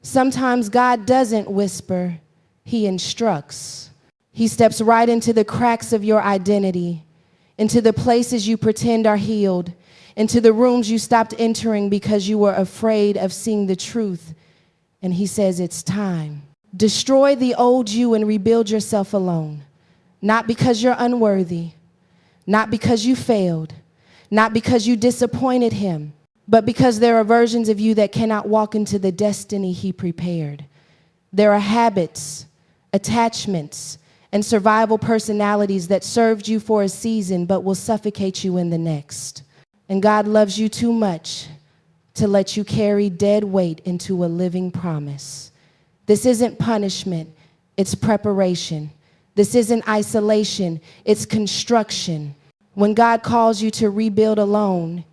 Sometimes God doesn't whisper, he instructs. He steps right into the cracks of your identity, into the places you pretend are healed, into the rooms you stopped entering because you were afraid of seeing the truth. And he says, it's time. Destroy the old you and rebuild yourself alone. Not because you're unworthy, not because you failed, not because you disappointed him, but because there are versions of you that cannot walk into the destiny he prepared. There are habits, attachments, and survival personalities that served you for a season but will suffocate you in the next. And God loves you too much to let you carry dead weight into a living promise. This isn't punishment, it's preparation. This isn't isolation, it's construction. When God calls you to rebuild alone,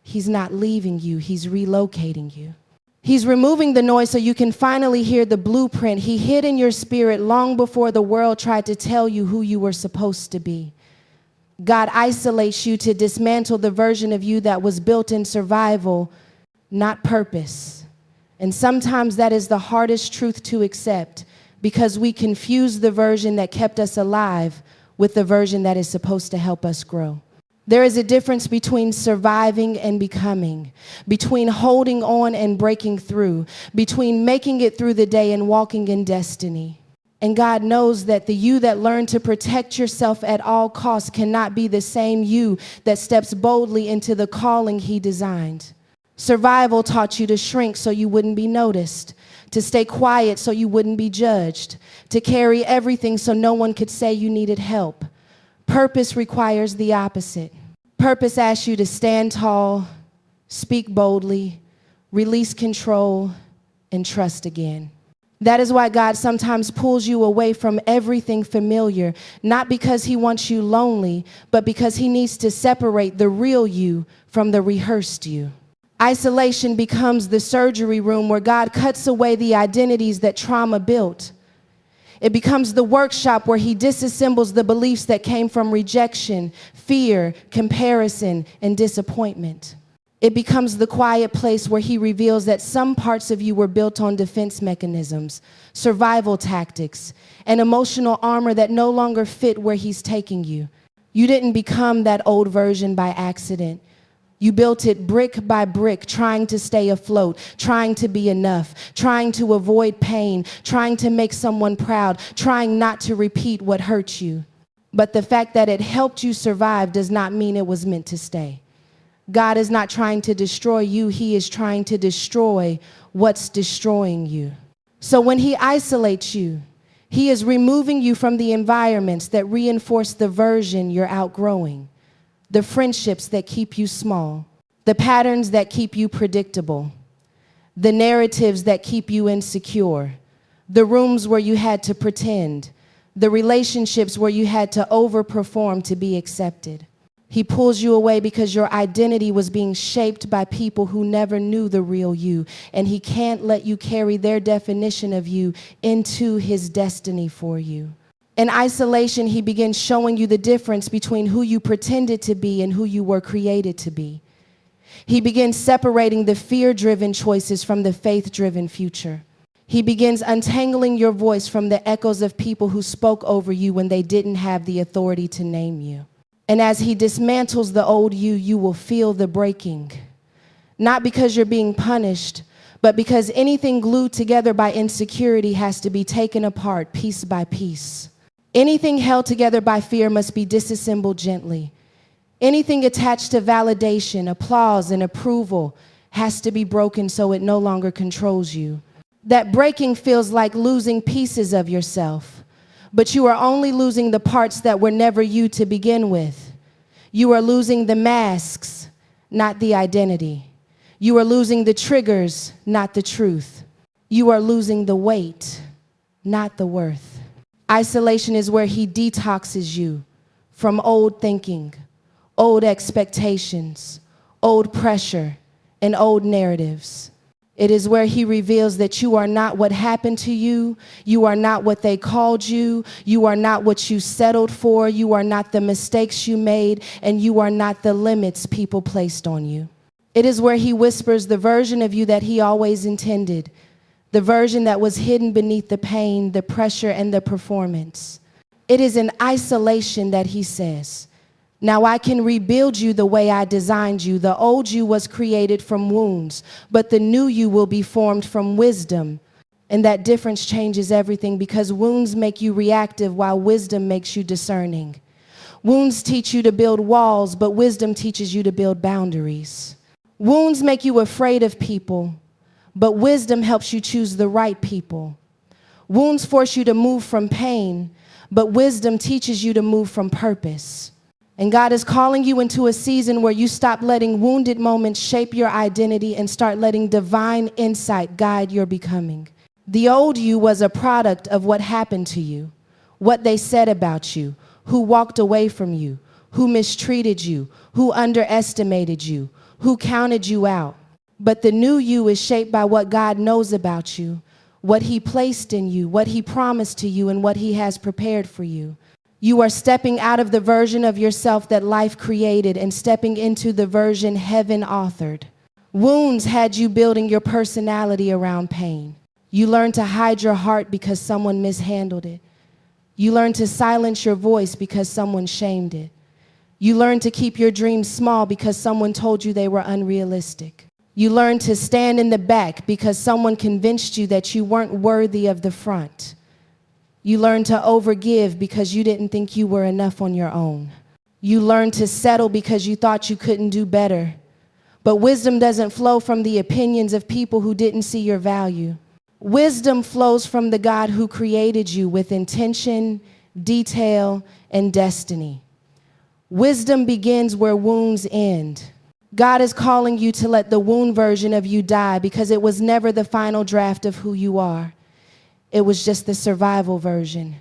he's not leaving you, he's relocating you. He's removing the noise so you can finally hear the blueprint he hid in your spirit long before the world tried to tell you who you were supposed to be. God isolates you to dismantle the version of you that was built in survival, not purpose. And sometimes that is the hardest truth to accept because we confuse the version that kept us alive with the version that is supposed to help us grow. There is a difference between surviving and becoming, between holding on and breaking through, between making it through the day and walking in destiny. And God knows that the you that learned to protect yourself at all costs cannot be the same you that steps boldly into the calling he designed. Survival taught you to shrink so you wouldn't be noticed, to stay quiet so you wouldn't be judged, to carry everything so no one could say you needed help. Purpose requires the opposite. Purpose asks you to stand tall, speak boldly, release control, and trust again. That is why God sometimes pulls you away from everything familiar, not because he wants you lonely, but because he needs to separate the real you from the rehearsed you. Isolation becomes the surgery room where God cuts away the identities that trauma built. It becomes the workshop where he disassembles the beliefs that came from rejection, fear, comparison, and disappointment. It becomes the quiet place where he reveals that some parts of you were built on defense mechanisms, survival tactics, and emotional armor that no longer fit where he's taking you. You didn't become that old version by accident. You built it brick by brick, trying to stay afloat, trying to be enough, trying to avoid pain, trying to make someone proud, trying not to repeat what hurt you. But the fact that it helped you survive does not mean it was meant to stay. God is not trying to destroy you. He is trying to destroy what's destroying you. So when he isolates you, he is removing you from the environments that reinforce the version you're outgrowing. The friendships that keep you small, the patterns that keep you predictable, the narratives that keep you insecure, the rooms where you had to pretend, the relationships where you had to overperform to be accepted. He pulls you away because your identity was being shaped by people who never knew the real you, and he can't let you carry their definition of you into his destiny for you. In isolation, he begins showing you the difference between who you pretended to be and who you were created to be. He begins separating the fear-driven choices from the faith-driven future. He begins untangling your voice from the echoes of people who spoke over you when they didn't have the authority to name you. And as he dismantles the old you, you will feel the breaking. Not because you're being punished, but because anything glued together by insecurity has to be taken apart piece by piece. Anything held together by fear must be disassembled gently. Anything attached to validation, applause, and approval has to be broken so it no longer controls you. That breaking feels like losing pieces of yourself, but you are only losing the parts that were never you to begin with. You are losing the masks, not the identity. You are losing the triggers, not the truth. You are losing the weight, not the worth. Isolation is where he detoxes you from old thinking, old expectations, old pressure, and old narratives. It is where he reveals that you are not what happened to you. You are not what they called you. You are not what you settled for. You are not the mistakes you made, and you are not the limits people placed on you. It is where he whispers the version of you that he always intended, the version that was hidden beneath the pain, the pressure, and the performance. It is in isolation that he says, now I can rebuild you the way I designed you. The old you was created from wounds, but the new you will be formed from wisdom. And that difference changes everything, because wounds make you reactive while wisdom makes you discerning. Wounds teach you to build walls, but wisdom teaches you to build boundaries. Wounds make you afraid of people, but wisdom helps you choose the right people. Wounds force you to move from pain, but wisdom teaches you to move from purpose. And God is calling you into a season where you stop letting wounded moments shape your identity and start letting divine insight guide your becoming. The old you was a product of what happened to you, what they said about you, who walked away from you, who mistreated you, who underestimated you, who counted you out. But the new you is shaped by what God knows about you, what he placed in you, what he promised to you, and what he has prepared for you. You are stepping out of the version of yourself that life created and stepping into the version heaven authored. Wounds had you building your personality around pain. You learned to hide your heart because someone mishandled it. You learned to silence your voice because someone shamed it. You learned to keep your dreams small because someone told you they were unrealistic. You learned to stand in the back because someone convinced you that you weren't worthy of the front. You learned to overgive because you didn't think you were enough on your own. You learned to settle because you thought you couldn't do better. But wisdom doesn't flow from the opinions of people who didn't see your value. Wisdom flows from the God who created you with intention, detail, and destiny. Wisdom begins where wounds end. God is calling you to let the wound version of you die, because it was never the final draft of who you are. It was just the survival version,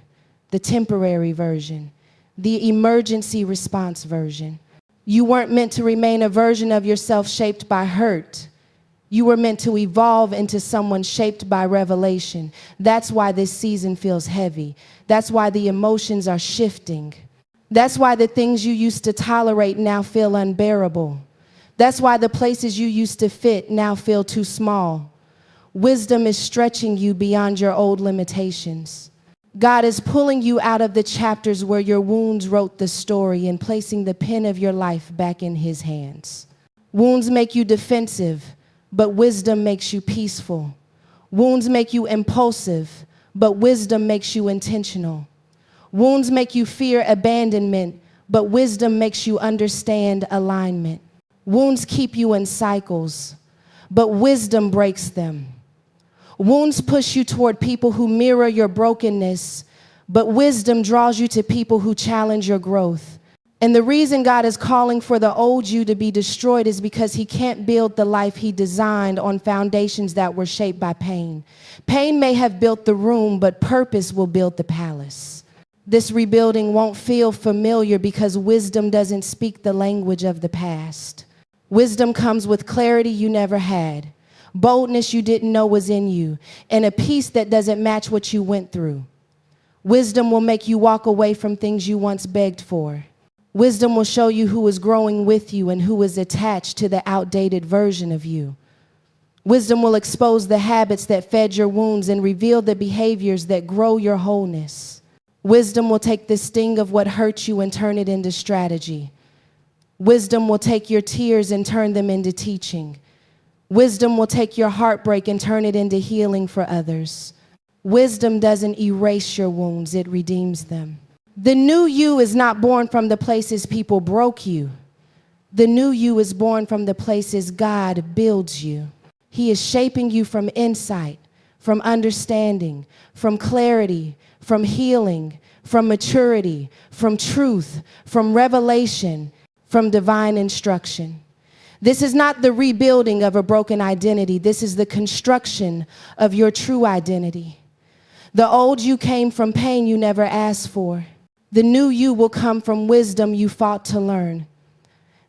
the temporary version, the emergency response version. You weren't meant to remain a version of yourself shaped by hurt. You were meant to evolve into someone shaped by revelation. That's why this season feels heavy. That's why the emotions are shifting. That's why the things you used to tolerate now feel unbearable. That's why the places you used to fit now feel too small. Wisdom is stretching you beyond your old limitations. God is pulling you out of the chapters where your wounds wrote the story and placing the pen of your life back in his hands. Wounds make you defensive, but wisdom makes you peaceful. Wounds make you impulsive, but wisdom makes you intentional. Wounds make you fear abandonment, but wisdom makes you understand alignment. Wounds keep you in cycles, but wisdom breaks them. Wounds push you toward people who mirror your brokenness, but wisdom draws you to people who challenge your growth. And the reason God is calling for the old you to be destroyed is because he can't build the life he designed on foundations that were shaped by pain. Pain may have built the room, but purpose will build the palace. This rebuilding won't feel familiar because wisdom doesn't speak the language of the past. Wisdom comes with clarity you never had, boldness you didn't know was in you, and a peace that doesn't match what you went through. Wisdom will make you walk away from things you once begged for. Wisdom will show you who is growing with you and who is attached to the outdated version of you. Wisdom will expose the habits that fed your wounds and reveal the behaviors that grow your wholeness. Wisdom will take the sting of what hurt you and turn it into strategy. Wisdom will take your tears and turn them into teaching. Wisdom will take your heartbreak and turn it into healing for others. Wisdom doesn't erase your wounds, it redeems them. The new you is not born from the places people broke you. The new you is born from the places God builds you. He is shaping you from insight, from understanding, from clarity, from healing, from maturity, from truth, from revelation, from divine instruction. This is not the rebuilding of a broken identity. This is the construction of your true identity. The old you came from pain you never asked for. The new you will come from wisdom you fought to learn.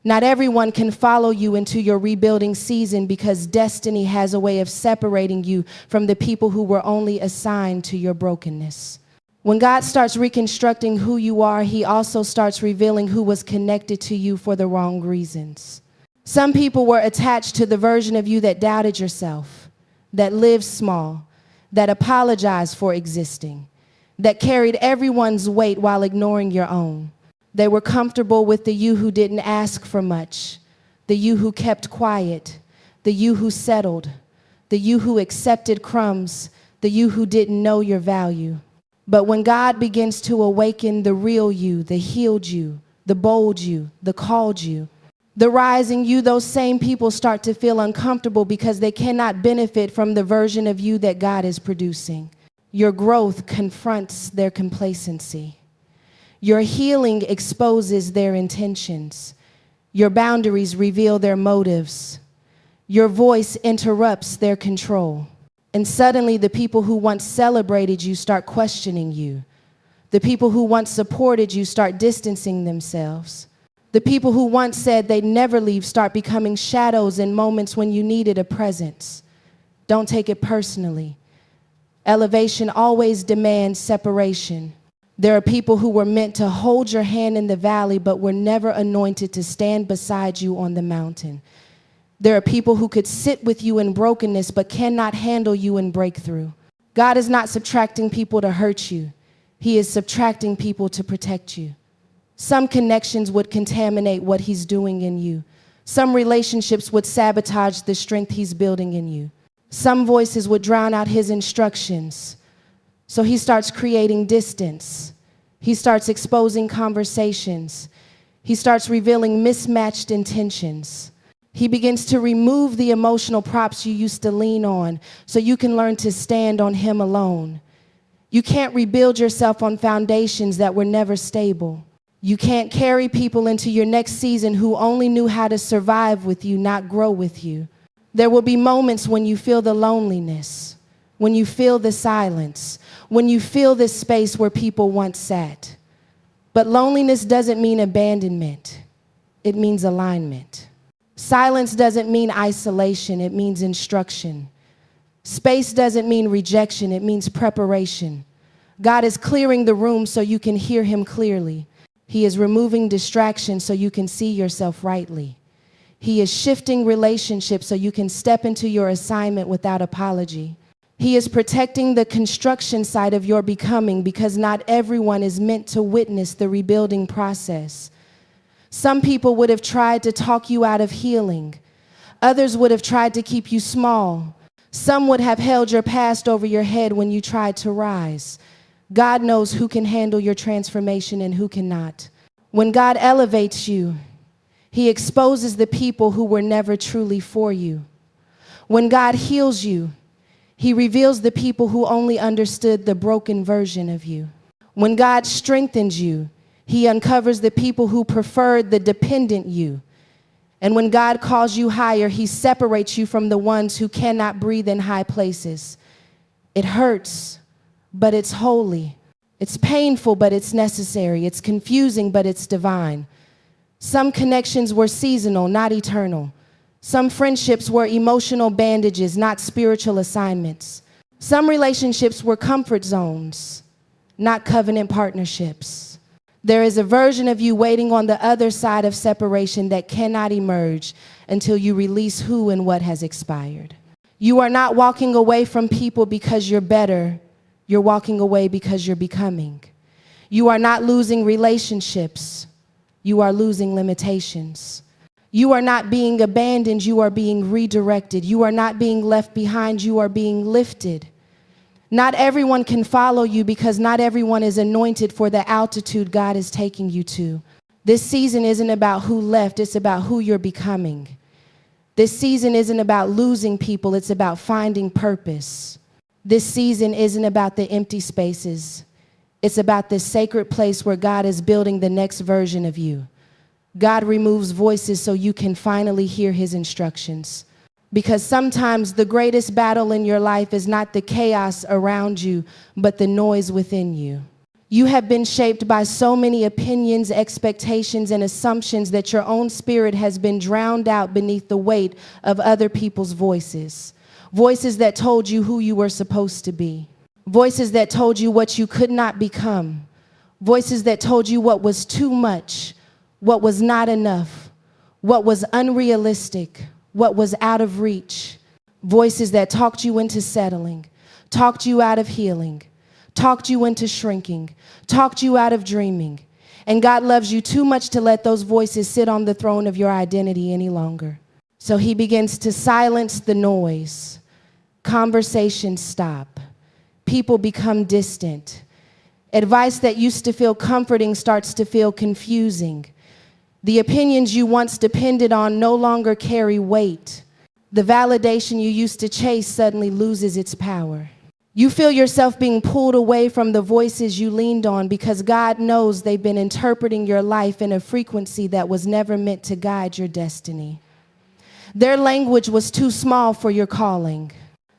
Not everyone can follow you into your rebuilding season because destiny has a way of separating you from the people who were only assigned to your brokenness. When God starts reconstructing who you are, he also starts revealing who was connected to you for the wrong reasons. Some people were attached to the version of you that doubted yourself, that lived small, that apologized for existing, that carried everyone's weight while ignoring your own. They were comfortable with the you who didn't ask for much, the you who kept quiet, the you who settled, the you who accepted crumbs, the you who didn't know your value. But when God begins to awaken the real you, the healed you, the bold you, the called you, the rising you, those same people start to feel uncomfortable because they cannot benefit from the version of you that God is producing. Your growth confronts their complacency. Your healing exposes their intentions. Your boundaries reveal their motives. Your voice interrupts their control. And suddenly the people who once celebrated you start questioning you. The people who once supported you start distancing themselves. The people who once said they'd never leave start becoming shadows in moments when you needed a presence. Don't take it personally. Elevation always demands separation. There are people who were meant to hold your hand in the valley but were never anointed to stand beside you on the mountain. There are people who could sit with you in brokenness but cannot handle you in breakthrough. God is not subtracting people to hurt you. He is subtracting people to protect you. Some connections would contaminate what he's doing in you. Some relationships would sabotage the strength he's building in you. Some voices would drown out his instructions. So he starts creating distance. He starts exposing conversations. He starts revealing mismatched intentions. He begins to remove the emotional props you used to lean on so you can learn to stand on him alone. You can't rebuild yourself on foundations that were never stable. You can't carry people into your next season who only knew how to survive with you, not grow with you. There will be moments when you feel the loneliness, when you feel the silence, when you feel this space where people once sat. But loneliness doesn't mean abandonment. It means alignment. Silence doesn't mean isolation. It means instruction. Space doesn't mean rejection. It means preparation. God is clearing the room so you can hear him clearly. He is removing distractions so you can see yourself rightly. He is shifting relationships so you can step into your assignment without apology. He is protecting the construction site of your becoming because not everyone is meant to witness the rebuilding process. Some people would have tried to talk you out of healing. Others would have tried to keep you small. Some would have held your past over your head when you tried to rise. God knows who can handle your transformation and who cannot. When God elevates you, he exposes the people who were never truly for you. When God heals you, he reveals the people who only understood the broken version of you. When God strengthens you, he uncovers the people who preferred the dependent you. And when God calls you higher, he separates you from the ones who cannot breathe in high places. It hurts, but it's holy. It's painful, but it's necessary. It's confusing, but it's divine. Some connections were seasonal, not eternal. Some friendships were emotional bandages, not spiritual assignments. Some relationships were comfort zones, not covenant partnerships. There is a version of you waiting on the other side of separation that cannot emerge until you release who and what has expired. You are not walking away from people because you're better. You're walking away because you're becoming. You are not losing relationships. You are losing limitations. You are not being abandoned. You are being redirected. You are not being left behind. You are being lifted. Not everyone can follow you because not everyone is anointed for the altitude God is taking you to. This season isn't about who left, it's about who you're becoming. This season isn't about losing people, it's about finding purpose. This season isn't about the empty spaces. It's about this sacred place where God is building the next version of you. God removes voices so you can finally hear his instructions. Because sometimes the greatest battle in your life is not the chaos around you, but the noise within you. You have been shaped by so many opinions, expectations, and assumptions that your own spirit has been drowned out beneath the weight of other people's voices. Voices that told you who you were supposed to be. Voices that told you what you could not become. Voices that told you what was too much, what was not enough, what was unrealistic, what was out of reach. Voices that talked you into settling, talked you out of healing, talked you into shrinking, talked you out of dreaming. And God loves you too much to let those voices sit on the throne of your identity any longer. So he begins to silence the noise. Conversations stop. People become distant. Advice that used to feel comforting starts to feel confusing. The opinions you once depended on no longer carry weight. The validation you used to chase suddenly loses its power. You feel yourself being pulled away from the voices you leaned on because God knows they've been interpreting your life in a frequency that was never meant to guide your destiny. Their language was too small for your calling.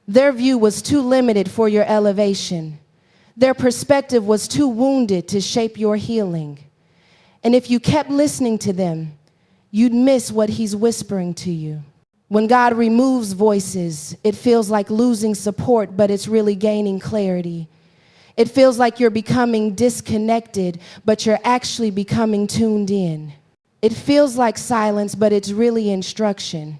Their view was too limited for your elevation. Their perspective was too wounded to shape your healing. And if you kept listening to them, you'd miss what he's whispering to you. When God removes voices, it feels like losing support, but it's really gaining clarity. It feels like you're becoming disconnected, but you're actually becoming tuned in. It feels like silence, but it's really instruction.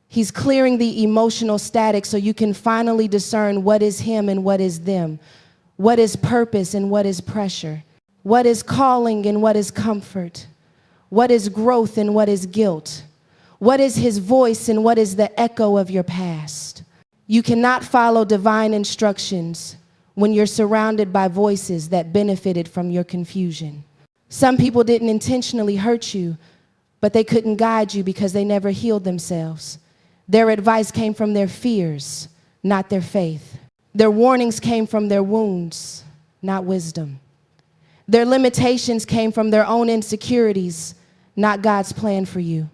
He's clearing the emotional static so you can finally discern what is him and what is them, what is purpose and what is pressure, what is calling and what is comfort, what is growth and what is guilt, what is his voice and what is the echo of your past. You cannot follow divine instructions when you're surrounded by voices that benefited from your confusion. Some people didn't intentionally hurt you, but they couldn't guide you because they never healed themselves. Their advice came from their fears, not their faith. Their warnings came from their wounds, not wisdom. Their limitations came from their own insecurities, not God's plan for you.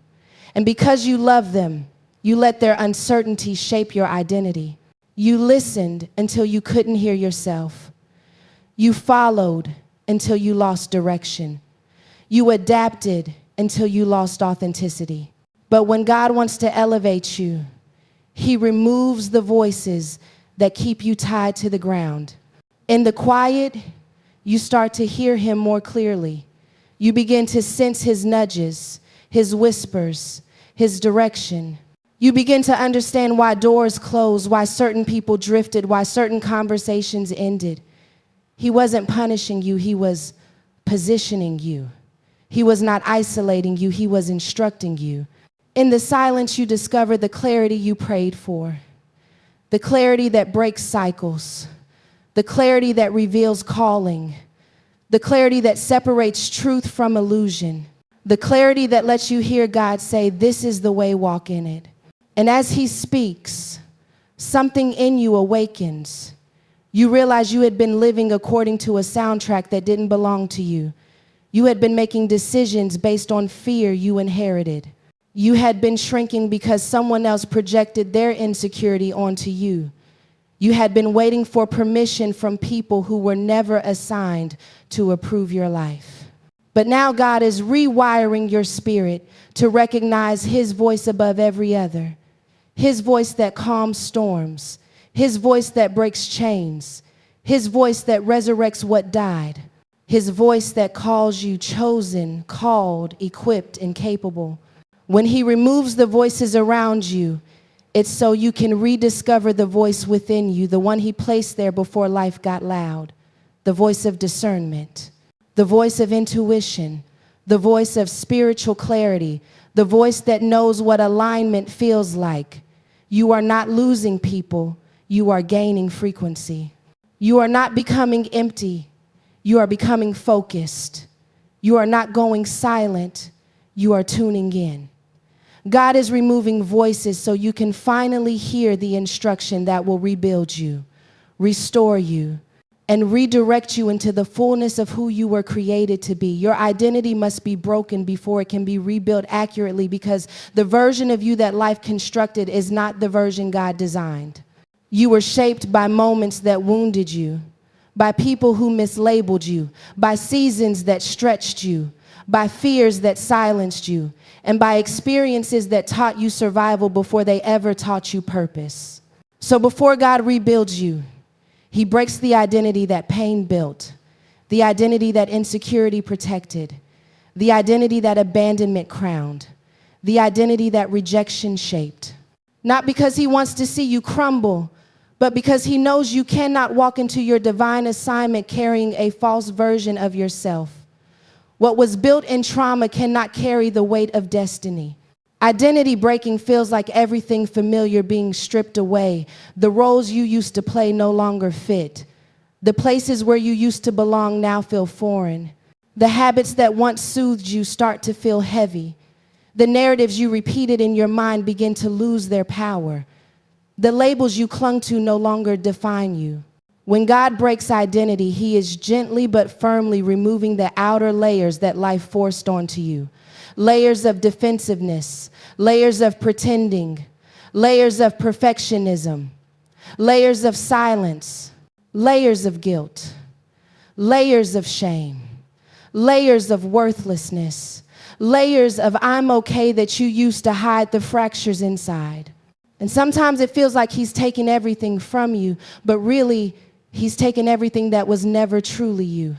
And because you love them, you let their uncertainty shape your identity. You listened until you couldn't hear yourself. You followed until you lost direction. You adapted until you lost authenticity. But when God wants to elevate you, he removes the voices that keep you tied to the ground. In the quiet, you start to hear him more clearly. You begin to sense his nudges, his whispers, his direction. You begin to understand why doors closed, why certain people drifted, why certain conversations ended. He wasn't punishing you, he was positioning you. He was not isolating you, he was instructing you. In the silence, you discover the clarity you prayed for, the clarity that breaks cycles, the clarity that reveals calling, the clarity that separates truth from illusion, the clarity that lets you hear God say, "This is the way, walk in it." And as he speaks, something in you awakens. You realize you had been living according to a soundtrack that didn't belong to you. You had been making decisions based on fear you inherited. You had been shrinking because someone else projected their insecurity onto you. You had been waiting for permission from people who were never assigned to approve your life. But now God is rewiring your spirit to recognize his voice above every other. His voice that calms storms. His voice that breaks chains. His voice that resurrects what died. His voice that calls you chosen, called, equipped, and capable. When he removes the voices around you, it's so you can rediscover the voice within you, the one he placed there before life got loud, the voice of discernment, the voice of intuition, the voice of spiritual clarity, the voice that knows what alignment feels like. You are not losing people, you are gaining frequency. You are not becoming empty, you are becoming focused. You are not going silent, you are tuning in. God is removing voices so you can finally hear the instruction that will rebuild you, restore you, and redirect you into the fullness of who you were created to be. Your identity must be broken before it can be rebuilt accurately, because the version of you that life constructed is not the version God designed. You were shaped by moments that wounded you, by people who mislabeled you, by seasons that stretched you, by fears that silenced you, and by experiences that taught you survival before they ever taught you purpose. So before God rebuilds you, he breaks the identity that pain built, the identity that insecurity protected, the identity that abandonment crowned, the identity that rejection shaped. Not because he wants to see you crumble, but because he knows you cannot walk into your divine assignment carrying a false version of yourself. What was built in trauma cannot carry the weight of destiny. Identity breaking feels like everything familiar being stripped away. The roles you used to play no longer fit. The places where you used to belong now feel foreign. The habits that once soothed you start to feel heavy. The narratives you repeated in your mind begin to lose their power. The labels you clung to no longer define you. When God breaks identity, he is gently but firmly removing the outer layers that life forced onto you. Layers of defensiveness, layers of pretending, layers of perfectionism, layers of silence, layers of guilt, layers of shame, layers of worthlessness, layers of I'm okay that you used to hide the fractures inside. And sometimes it feels like he's taken everything from you, but really, he's taken everything that was never truly you.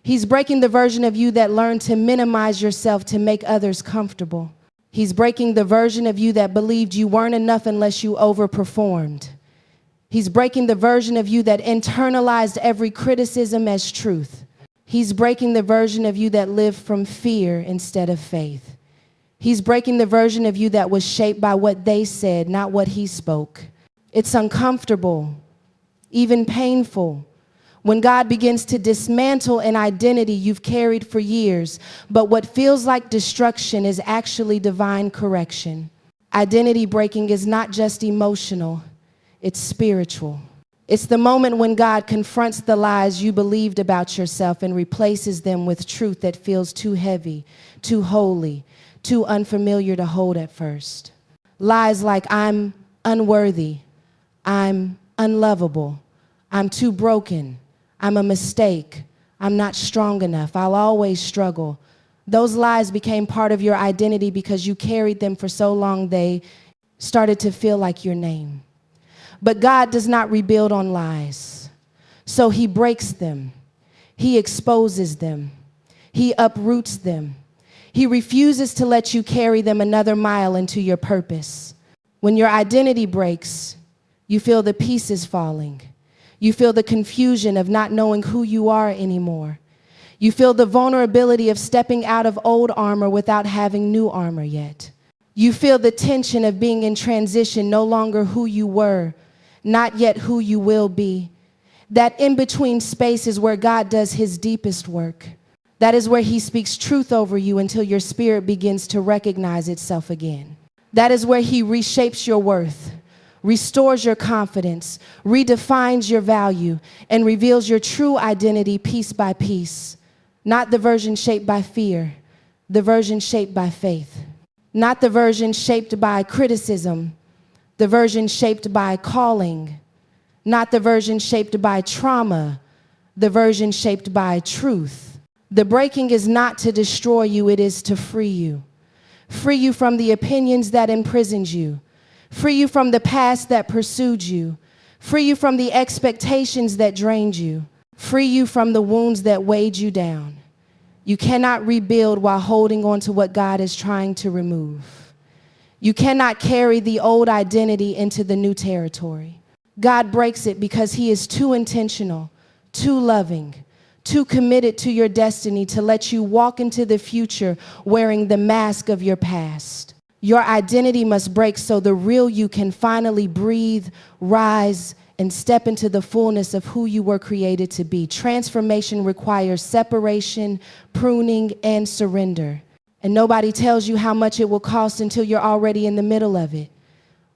He's breaking the version of you that learned to minimize yourself to make others comfortable. He's breaking the version of you that believed you weren't enough unless you overperformed. He's breaking the version of you that internalized every criticism as truth. He's breaking the version of you that lived from fear instead of faith. He's breaking the version of you that was shaped by what they said, not what he spoke. It's uncomfortable, even painful, when God begins to dismantle an identity you've carried for years, but what feels like destruction is actually divine correction. Identity breaking is not just emotional, it's spiritual. It's the moment when God confronts the lies you believed about yourself and replaces them with truth that feels too heavy, too holy, too unfamiliar to hold at first. Lies like I'm unworthy, I'm unlovable, I'm too broken, I'm a mistake, I'm not strong enough, I'll always struggle. Those lies became part of your identity because you carried them for so long they started to feel like your name. But God does not rebuild on lies. So he breaks them. He exposes them. He uproots them. He refuses to let you carry them another mile into your purpose. When your identity breaks, you feel the pieces falling. You feel the confusion of not knowing who you are anymore. You feel the vulnerability of stepping out of old armor without having new armor yet. You feel the tension of being in transition, no longer who you were, not yet who you will be. That in-between space is where God does his deepest work. That is where he speaks truth over you until your spirit begins to recognize itself again. That is where he reshapes your worth, restores your confidence, redefines your value, and reveals your true identity piece by piece. Not the version shaped by fear, the version shaped by faith. Not the version shaped by criticism, the version shaped by calling. Not the version shaped by trauma, the version shaped by truth. The breaking is not to destroy you, it is to free you. Free you from the opinions that imprisoned you. Free you from the past that pursued you. Free you from the expectations that drained you. Free you from the wounds that weighed you down. You cannot rebuild while holding on to what God is trying to remove. You cannot carry the old identity into the new territory. God breaks it because he is too intentional, too loving, too committed to your destiny to let you walk into the future wearing the mask of your past. Your identity must break so the real you can finally breathe, rise, and step into the fullness of who you were created to be. Transformation requires separation, pruning, and surrender. And nobody tells you how much it will cost until you're already in the middle of it.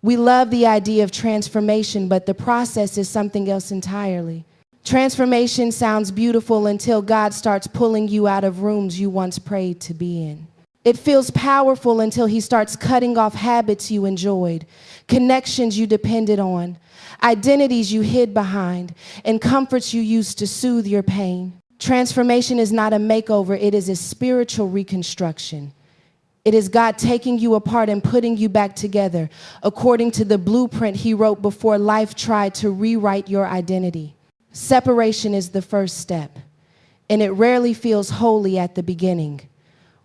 We love the idea of transformation, but the process is something else entirely. Transformation sounds beautiful until God starts pulling you out of rooms you once prayed to be in. It feels powerful until he starts cutting off habits you enjoyed, connections you depended on, identities you hid behind, and comforts you used to soothe your pain. Transformation is not a makeover, it is a spiritual reconstruction. It is God taking you apart and putting you back together according to the blueprint he wrote before life tried to rewrite your identity. Separation is the first step, and it rarely feels holy at the beginning.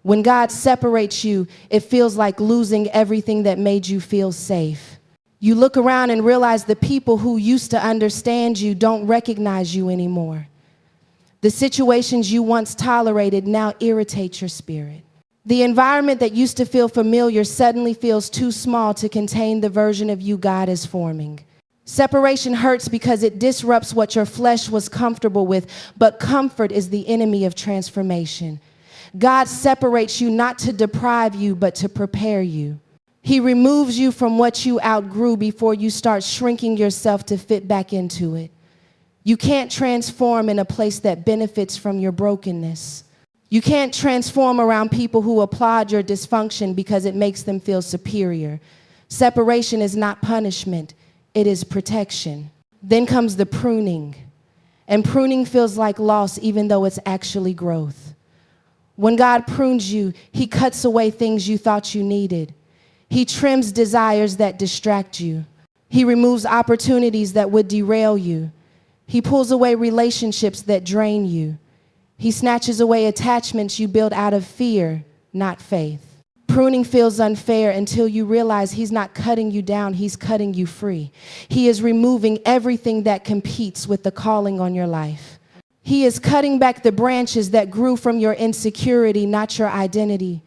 When God separates you, it feels like losing everything that made you feel safe. You look around and realize the people who used to understand you don't recognize you anymore. The situations you once tolerated now irritate your spirit. The environment that used to feel familiar suddenly feels too small to contain the version of you God is forming. Separation hurts because it disrupts what your flesh was comfortable with, but comfort is the enemy of transformation. God separates you not to deprive you, but to prepare you. He removes you from what you outgrew before you start shrinking yourself to fit back into it. You can't transform in a place that benefits from your brokenness. You can't transform around people who applaud your dysfunction because it makes them feel superior. Separation is not punishment, it is protection. Then comes the pruning. And pruning feels like loss even though it's actually growth. When God prunes you, He cuts away things you thought you needed. He trims desires that distract you. He removes opportunities that would derail you. He pulls away relationships that drain you. He snatches away attachments you build out of fear, not faith. Pruning feels unfair until you realize He's not cutting you down, He's cutting you free. He is removing everything that competes with the calling on your life. He is cutting back the branches that grew from your insecurity, not your identity.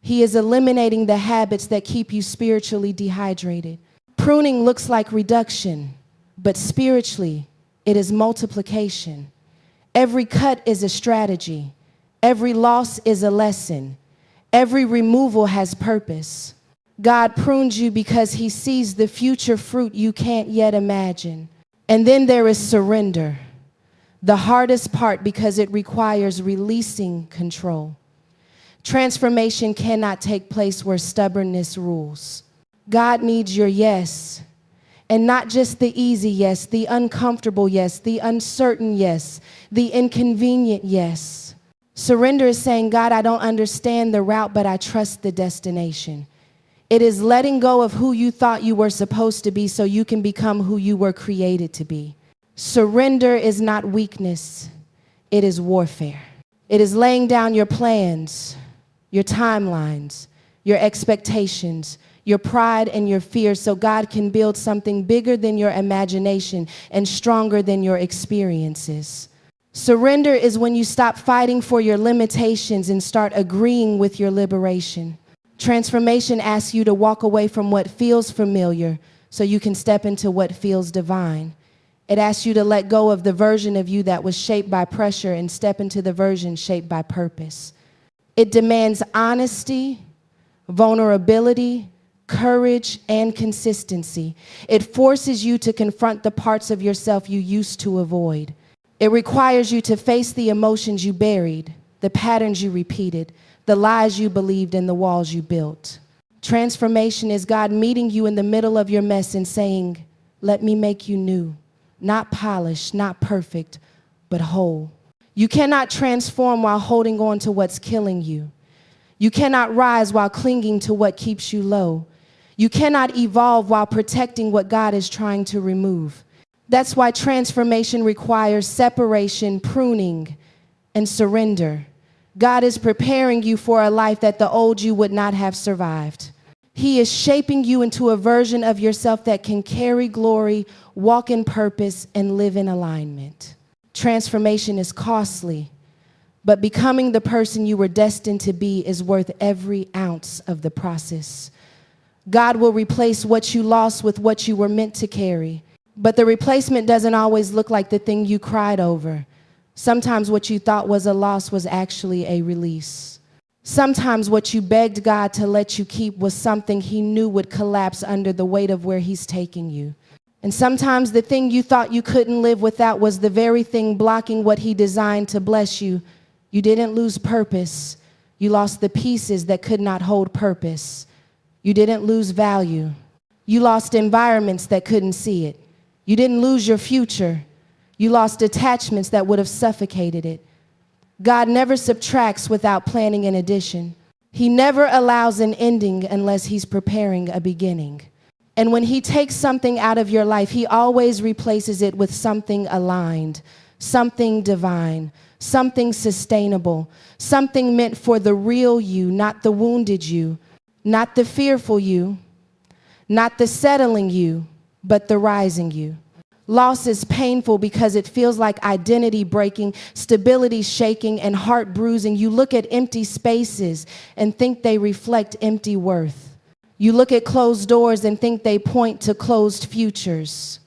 He is eliminating the habits that keep you spiritually dehydrated. Pruning looks like reduction, but spiritually, it is multiplication. Every cut is a strategy. Every loss is a lesson. Every removal has purpose. God prunes you because He sees the future fruit you can't yet imagine. And then there is surrender, the hardest part because it requires releasing control. Transformation cannot take place where stubbornness rules. God needs your yes, and not just the easy yes, the uncomfortable yes, the uncertain yes, the inconvenient yes. Surrender is saying, God, I don't understand the route, but I trust the destination. It is letting go of who you thought you were supposed to be so you can become who you were created to be. Surrender is not weakness, it is warfare. It is laying down your plans, your timelines, your expectations, your pride and your fear so God can build something bigger than your imagination and stronger than your experiences. Surrender is when you stop fighting for your limitations and start agreeing with your liberation. Transformation asks you to walk away from what feels familiar so you can step into what feels divine. It asks you to let go of the version of you that was shaped by pressure and step into the version shaped by purpose. It demands honesty, vulnerability, courage, and consistency. It forces you to confront the parts of yourself you used to avoid. It requires you to face the emotions you buried, the patterns you repeated, the lies you believed, and the walls you built. Transformation is God meeting you in the middle of your mess and saying, let me make you new, not polished, not perfect, but whole. You cannot transform while holding on to what's killing you. You cannot rise while clinging to what keeps you low. You cannot evolve while protecting what God is trying to remove. That's why transformation requires separation, pruning, and surrender. God is preparing you for a life that the old you would not have survived. He is shaping you into a version of yourself that can carry glory, walk in purpose, and live in alignment. Transformation is costly, but becoming the person you were destined to be is worth every ounce of the process. God will replace what you lost with what you were meant to carry, but the replacement doesn't always look like the thing you cried over. Sometimes what you thought was a loss was actually a release. Sometimes what you begged God to let you keep was something He knew would collapse under the weight of where He's taking you. And sometimes the thing you thought you couldn't live without was the very thing blocking what He designed to bless you. You didn't lose purpose. You lost the pieces that could not hold purpose. You didn't lose value. You lost environments that couldn't see it. You didn't lose your future. You lost attachments that would have suffocated it. God never subtracts without planning an addition. He never allows an ending unless He's preparing a beginning. And when He takes something out of your life, He always replaces it with something aligned, something divine, something sustainable, something meant for the real you, not the wounded you, not the fearful you, not the settling you, but the rising you. Loss is painful because it feels like identity breaking, stability shaking, and heart bruising. You look at empty spaces and think they reflect empty worth. You look at closed doors and think they point to closed futures.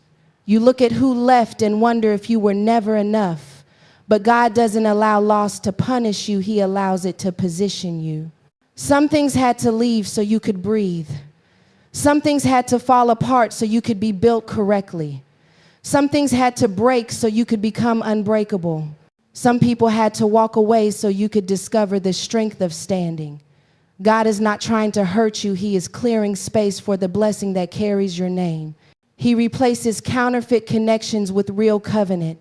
You look at who left and wonder if you were never enough. But God doesn't allow loss to punish you, He allows it to position you. Some things had to leave so you could breathe. Some things had to fall apart so you could be built correctly. Some things had to break so you could become unbreakable. Some people had to walk away so you could discover the strength of standing. God is not trying to hurt you. He is clearing space for the blessing that carries your name. He replaces counterfeit connections with real covenant.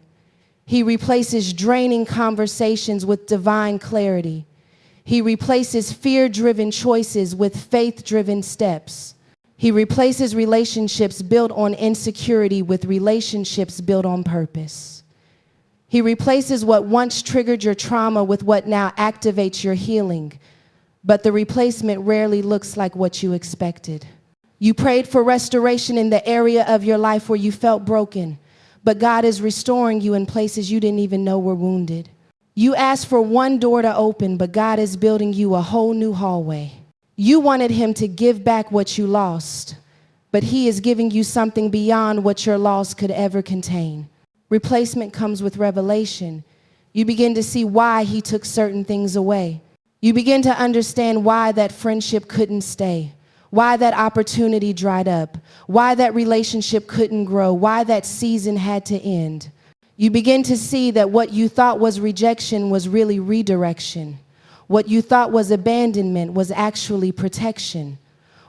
He replaces draining conversations with divine clarity. He replaces fear-driven choices with faith-driven steps. He replaces relationships built on insecurity with relationships built on purpose. He replaces what once triggered your trauma with what now activates your healing. But the replacement rarely looks like what you expected. You prayed for restoration in the area of your life where you felt broken, but God is restoring you in places you didn't even know were wounded. You asked for one door to open, but God is building you a whole new hallway. You wanted Him to give back what you lost, but He is giving you something beyond what your loss could ever contain. Replacement comes with revelation. You begin to see why He took certain things away. You begin to understand why that friendship couldn't stay, why that opportunity dried up, why that relationship couldn't grow, why that season had to end. You begin to see that what you thought was rejection was really redirection. What you thought was abandonment was actually protection.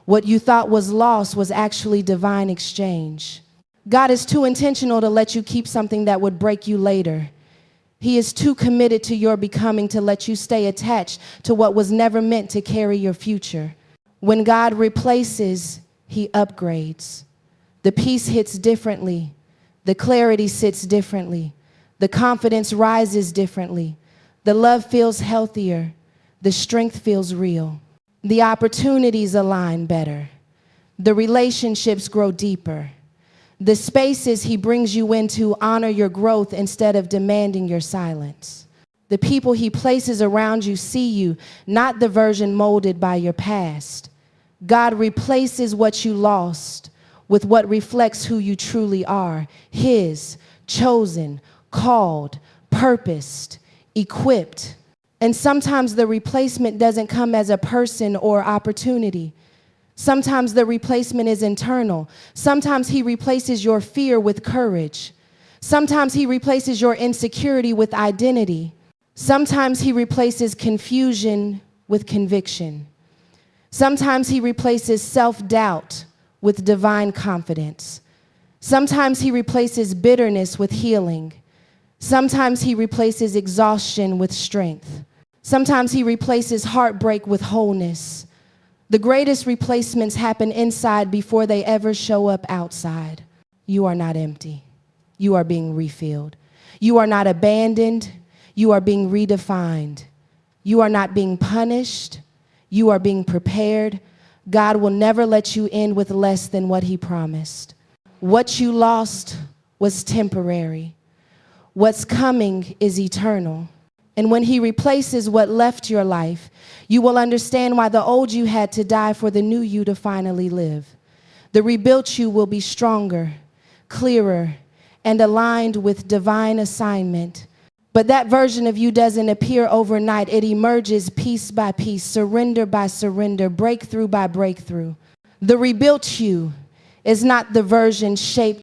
What you thought was loss was actually divine exchange. God is too intentional to let you keep something that would break you later. He is too committed to your becoming to let you stay attached to what was never meant to carry your future. When God replaces, He upgrades. The peace hits differently. The clarity sits differently. The confidence rises differently. The love feels healthier. The strength feels real. The opportunities align better. The relationships grow deeper. The spaces He brings you into honor your growth instead of demanding your silence. The people He places around you see you, not the version molded by your past. God replaces what you lost with what reflects who you truly are, His, chosen, called, purposed, equipped. And sometimes the replacement doesn't come as a person or opportunity. Sometimes the replacement is internal. Sometimes He replaces your fear with courage. Sometimes He replaces your insecurity with identity. Sometimes He replaces confusion with conviction. Sometimes He replaces self-doubt with divine confidence. Sometimes He replaces bitterness with healing. Sometimes He replaces exhaustion with strength. Sometimes He replaces heartbreak with wholeness. The greatest replacements happen inside before they ever show up outside. You are not empty. You are being refilled. You are not abandoned. You are being redefined. You are not being punished. You are being prepared. God will never let you end with less than what He promised. What you lost was temporary. What's coming is eternal. And when He replaces what left your life, you will understand why the old you had to die for the new you to finally live. The rebuilt you will be stronger, clearer, and aligned with divine assignment. But that version of you doesn't appear overnight. It emerges piece by piece, surrender by surrender, breakthrough by breakthrough. The rebuilt you is not the version shaped